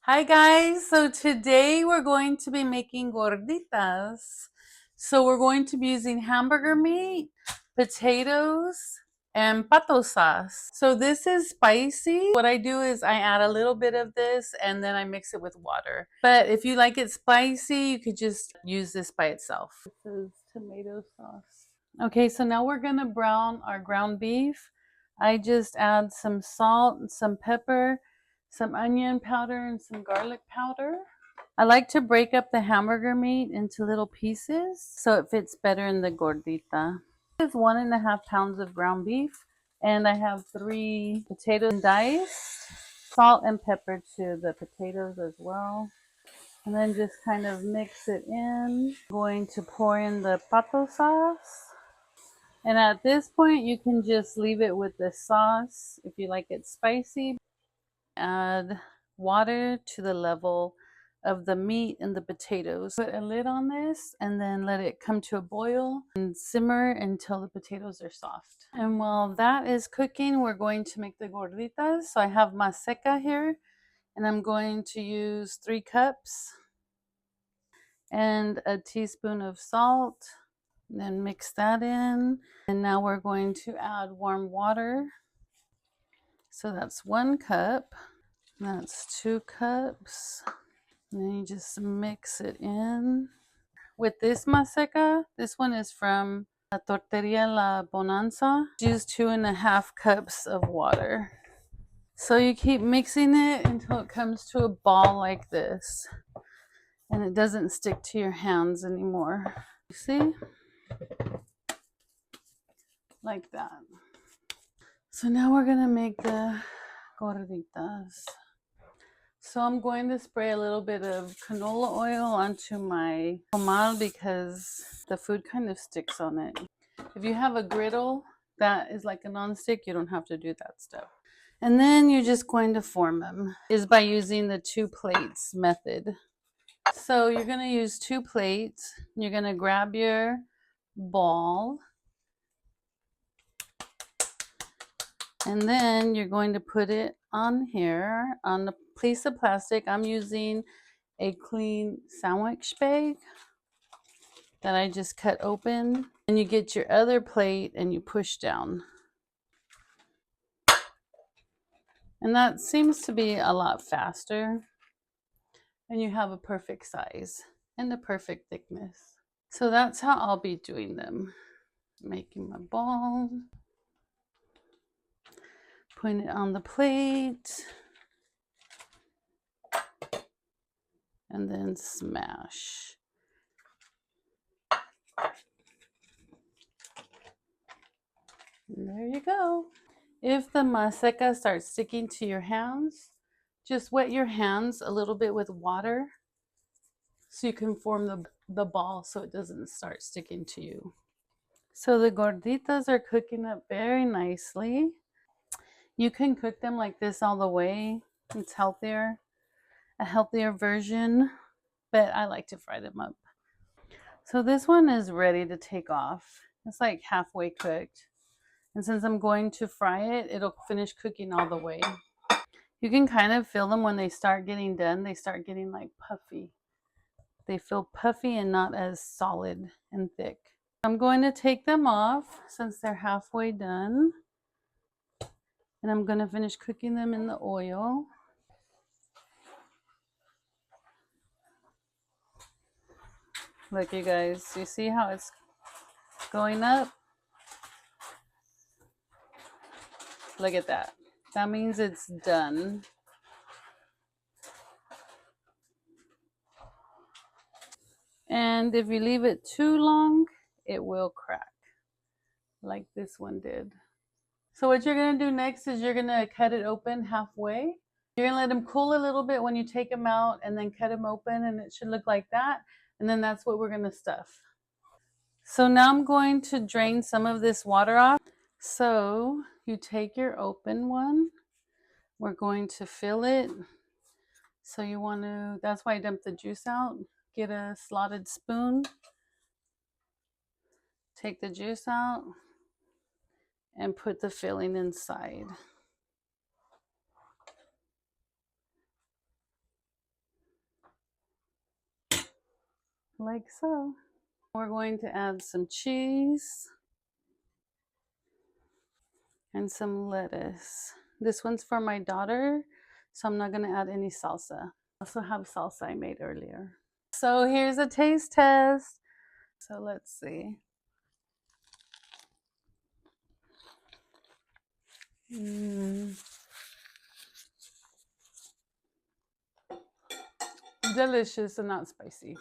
Hi guys, so today we're going to be making gorditas. So we're going to be using hamburger meat, potatoes, and pato sauce. So this is spicy. What I do is I add a little bit of this and then I mix it with water. But if you like it spicy, you could just use this by itself. This is tomato sauce. Okay, so now we're gonna brown our ground beef. I just add some salt and some pepper, some onion powder and some garlic powder. I like to break up the hamburger meat into little pieces so it fits better in the gordita. This is 1.5 pounds of ground beef, and I have 3 potatoes diced, salt and pepper to the potatoes as well. And then just kind of mix it in. I'm going to pour in the pato sauce. And at this point, you can just leave it with the sauce if you like it spicy. Add water to the level of the meat and the potatoes. Put a lid on this and then let it come to a boil and simmer until the potatoes are soft. And while that is cooking, we're going to make the gorditas. So I have Maseca here, and I'm going to use 3 cups and a teaspoon of salt. Then mix that in. And now we're going to add warm water. So that's 1 cup. That's 2 cups. And then you just mix it in. With this Maseca, this one is from Tortillera La Bonanza. Use 2.5 cups of water. So you keep mixing it until it comes to a ball like this. And it doesn't stick to your hands anymore. You see? Like that. So now we're gonna make the gorditas. So I'm going to spray a little bit of canola oil onto my comal because the food kind of sticks on it. If you have a griddle that is like a nonstick, you don't have to do that stuff. And then you're just going to form them is by using the 2 plates method. So you're gonna use 2 plates. You're gonna grab your ball. And then you're going to put it on here on the piece of plastic. I'm using a clean sandwich bag that I just cut open. And you get your other plate and you push down. And that seems to be a lot faster. And you have a perfect size and a perfect thickness. So that's how I'll be doing them. Making my ball. Putting it on the plate. And then smash. And there you go. If the maseca starts sticking to your hands, just wet your hands a little bit with water so you can form the ball so it doesn't start sticking to you. So the gorditas are cooking up very nicely. You can cook them like this all the way. It's healthier, a healthier version, but I like to fry them up. So this one is ready to take off. It's like halfway cooked. And since I'm going to fry it, it'll finish cooking all the way. You can kind of feel them when they start getting done. They start getting like puffy. They feel puffy and not as solid and thick. I'm going to take them off since they're halfway done. And I'm going to finish cooking them in the oil. Look, you guys, you see how it's going up? Look at that. That means it's done. And if you leave it too long, it will crack like this one did. So what you're going to do next is you're going to cut it open halfway. You're going to let them cool a little bit when you take them out and then cut them open, and it should look like that. And then that's what we're going to stuff. So now I'm going to drain some of this water off. So you take your open one. We're going to fill it. So you want to, that's why I dumped the juice out. Get a slotted spoon. Take the juice out and put the filling inside. like so. We're going to add some cheese and some lettuce. This one's for my daughter, so I'm not going to add any salsa. I also have salsa I made earlier. So here's a taste test. So let's see. Delicious and not spicy.